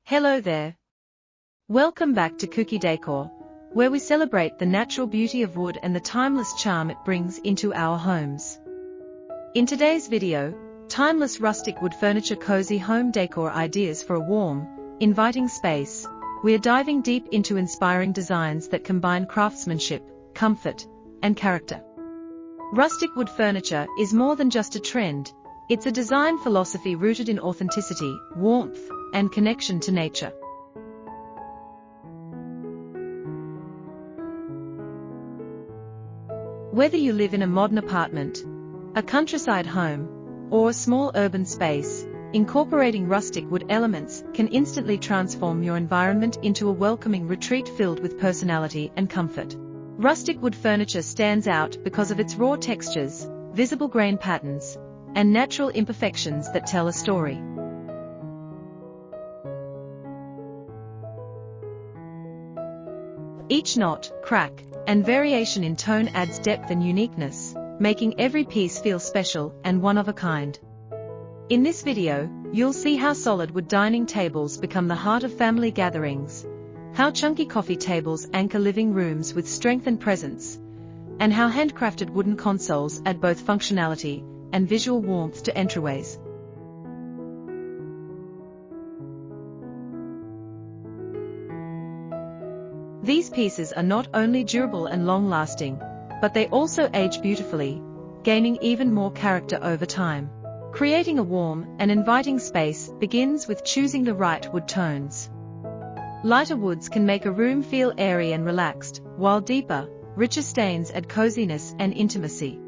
Hello there. Welcome back to Kuki Decor, where we celebrate the natural beauty of wood and the timeless charm it brings into our homes. In today's video, timeless rustic wood furniture cozy home decor ideas for a warm, inviting space. We are diving deep into inspiring designs that combine craftsmanship, comfort, and character. Rustic wood furniture is more than just a trend. It's a design philosophy rooted in authenticity, warmth, and connection to nature. Whether you live in a modern apartment, a countryside home, or a small urban space, incorporating rustic wood elements can instantly transform your environment into a welcoming retreat filled with personality and comfort. Rustic wood furniture stands out because of its raw textures, visible grain patterns, and natural imperfections that tell a story. Each knot, crack, and variation in tone adds depth and uniqueness, making every piece feel special and one of a kind. In this video, you'll see how solid wood dining tables become the heart of family gatherings, how chunky coffee tables anchor living rooms with strength and presence, and how handcrafted wooden consoles add both functionality and visual warmth to entryways. These pieces are not only durable and long-lasting, but they also age beautifully, gaining even more character over time. Creating a warm and inviting space begins with choosing the right wood tones. Lighter woods can make a room feel airy and relaxed, while deeper, richer stains add coziness and intimacy.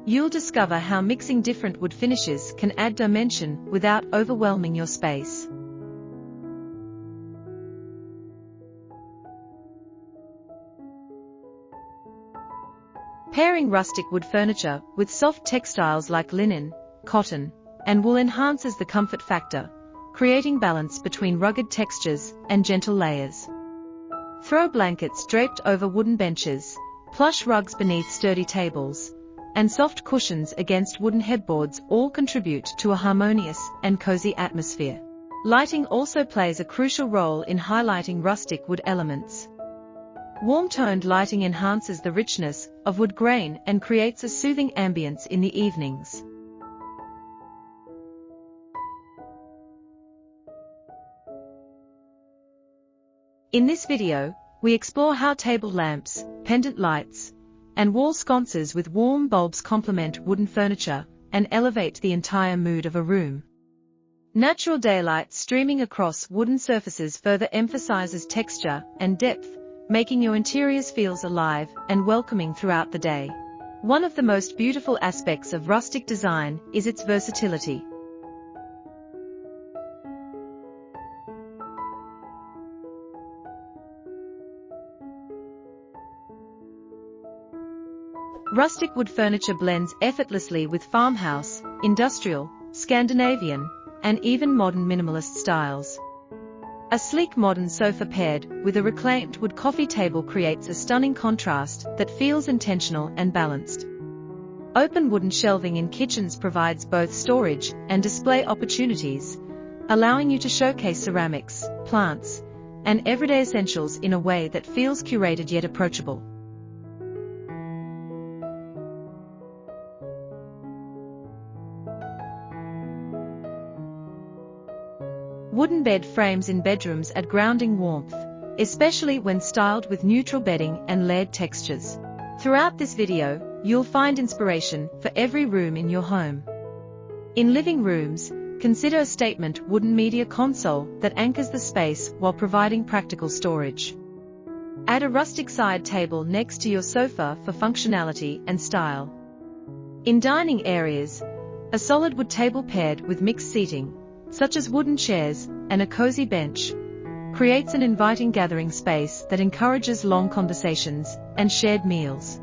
You'll discover how mixing different wood finishes can add dimension without overwhelming your space. Pairing rustic wood furniture with soft textiles like linen, cotton, and wool enhances the comfort factor, creating balance between rugged textures and gentle layers. Throw blankets draped over wooden benches, plush rugs beneath sturdy tables, and soft cushions against wooden headboards all contribute to a harmonious and cozy atmosphere. Lighting also plays a crucial role in highlighting rustic wood elements. Warm-toned lighting enhances the richness of wood grain and creates a soothing ambience in the evenings. In this video, we explore how table lamps, pendant lights, and wall sconces with warm bulbs complement wooden furniture and elevate the entire mood of a room. Natural daylight streaming across wooden surfaces further emphasizes texture and depth, making your interiors feel alive and welcoming throughout the day. One of the most beautiful aspects of rustic design is its versatility. Rustic wood furniture blends effortlessly with farmhouse, industrial, Scandinavian, and even modern minimalist styles. A sleek modern sofa paired with a reclaimed wood coffee table creates a stunning contrast that feels intentional and balanced. Open wooden shelving in kitchens provides both storage and display opportunities, allowing you to showcase ceramics, plants, and everyday essentials in a way that feels curated yet approachable. Wooden bed frames in bedrooms add grounding warmth, especially when styled with neutral bedding and layered textures. Throughout this video, you'll find inspiration for every room in your home. In living rooms, consider a statement wooden media console that anchors the space while providing practical storage. Add a rustic side table next to your sofa for functionality and style. In dining areas, a solid wood table paired with mixed seating, such as wooden chairs and a cozy bench, creates an inviting gathering space that encourages long conversations and shared meals.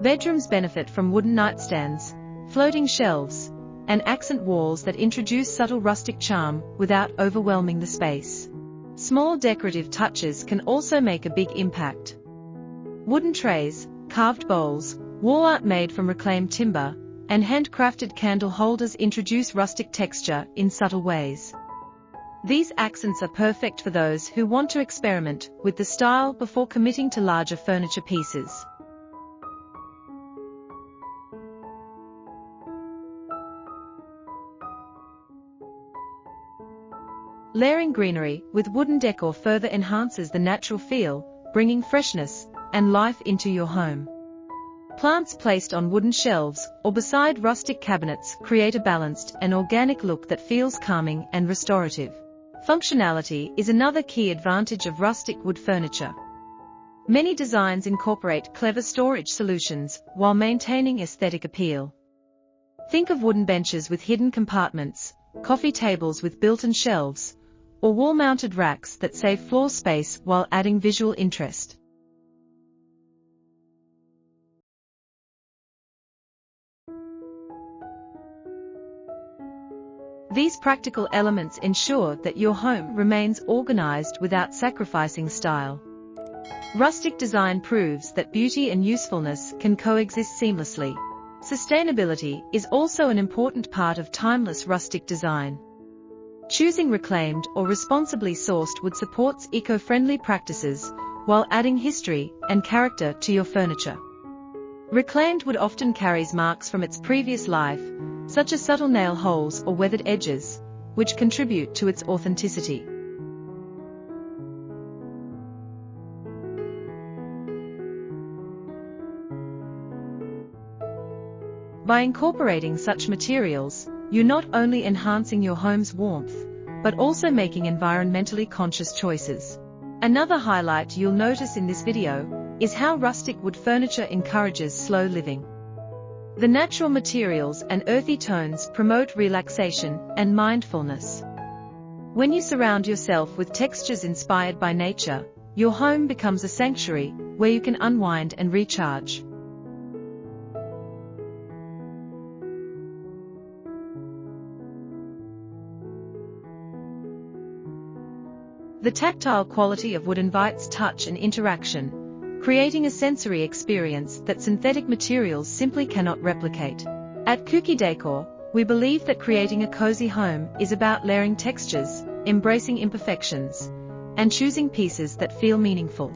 Bedrooms benefit from wooden nightstands, floating shelves, and accent walls that introduce subtle rustic charm without overwhelming the space. Small decorative touches can also make a big impact. Wooden trays, carved bowls, wall art made from reclaimed timber, and handcrafted candle holders introduce rustic texture in subtle ways. These accents are perfect for those who want to experiment with the style before committing to larger furniture pieces. Layering greenery with wooden decor further enhances the natural feel, bringing freshness and life into your home. Plants placed on wooden shelves or beside rustic cabinets create a balanced and organic look that feels calming and restorative. Functionality is another key advantage of rustic wood furniture. Many designs incorporate clever storage solutions while maintaining aesthetic appeal. Think of wooden benches with hidden compartments, coffee tables with built-in shelves, or wall-mounted racks that save floor space while adding visual interest. These practical elements ensure that your home remains organized without sacrificing style. Rustic design proves that beauty and usefulness can coexist seamlessly. Sustainability is also an important part of timeless rustic design. Choosing reclaimed or responsibly sourced wood supports eco-friendly practices while adding history and character to your furniture. Reclaimed wood often carries marks from its previous life, such as subtle nail holes or weathered edges, which contribute to its authenticity. By incorporating such materials, you're not only enhancing your home's warmth, but also making environmentally conscious choices. Another highlight you'll notice in this video is how rustic wood furniture encourages slow living. The natural materials and earthy tones promote relaxation and mindfulness. When you surround yourself with textures inspired by nature, your home becomes a sanctuary where you can unwind and recharge. The tactile quality of wood invites touch and interaction, creating a sensory experience that synthetic materials simply cannot replicate. At Kuki Decor, we believe that creating a cozy home is about layering textures, embracing imperfections, and choosing pieces that feel meaningful.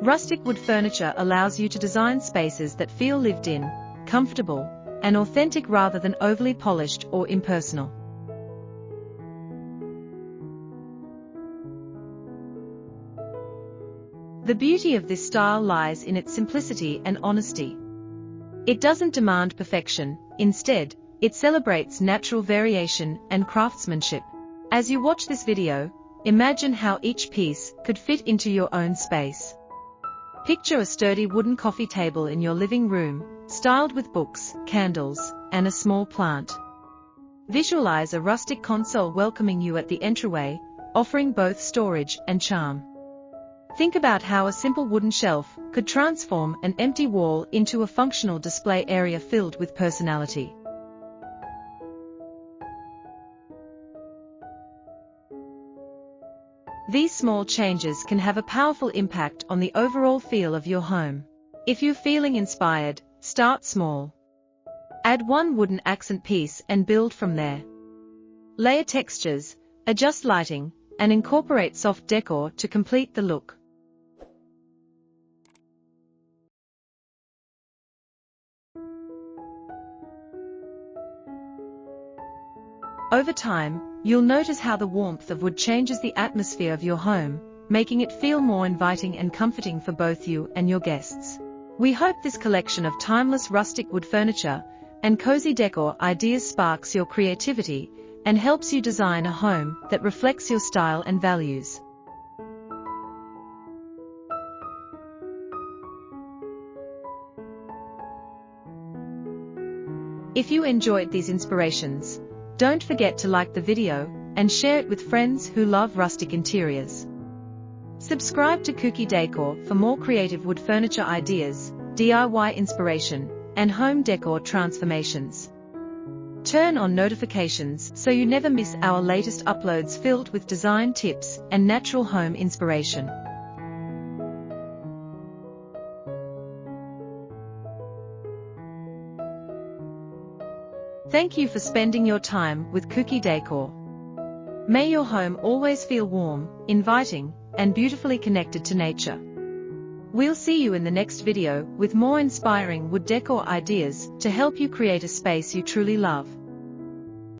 Rustic wood furniture allows you to design spaces that feel lived in, comfortable, and authentic rather than overly polished or impersonal. The beauty of this style lies in its simplicity and honesty. It doesn't demand perfection, instead, it celebrates natural variation and craftsmanship. As you watch this video, imagine how each piece could fit into your own space. Picture a sturdy wooden coffee table in your living room, styled with books, candles, and a small plant. Visualize a rustic console welcoming you at the entryway, offering both storage and charm. Think about how a simple wooden shelf could transform an empty wall into a functional display area filled with personality. These small changes can have a powerful impact on the overall feel of your home. If you're feeling inspired, start small. Add one wooden accent piece and build from there. Layer textures, adjust lighting, and incorporate soft decor to complete the look. Over time, you'll notice how the warmth of wood changes the atmosphere of your home, making it feel more inviting and comforting for both you and your guests. We hope this collection of timeless rustic wood furniture and cozy decor ideas sparks your creativity and helps you design a home that reflects your style and values. If you enjoyed these inspirations, don't forget to like the video and share it with friends who love rustic interiors. Subscribe to Kuki Decor for more creative wood furniture ideas, DIY inspiration, and home decor transformations. Turn on notifications so you never miss our latest uploads filled with design tips and natural home inspiration. Thank you for spending your time with Kuki Decor. May your home always feel warm, inviting, and beautifully connected to nature. We'll see you in the next video with more inspiring wood decor ideas to help you create a space you truly love.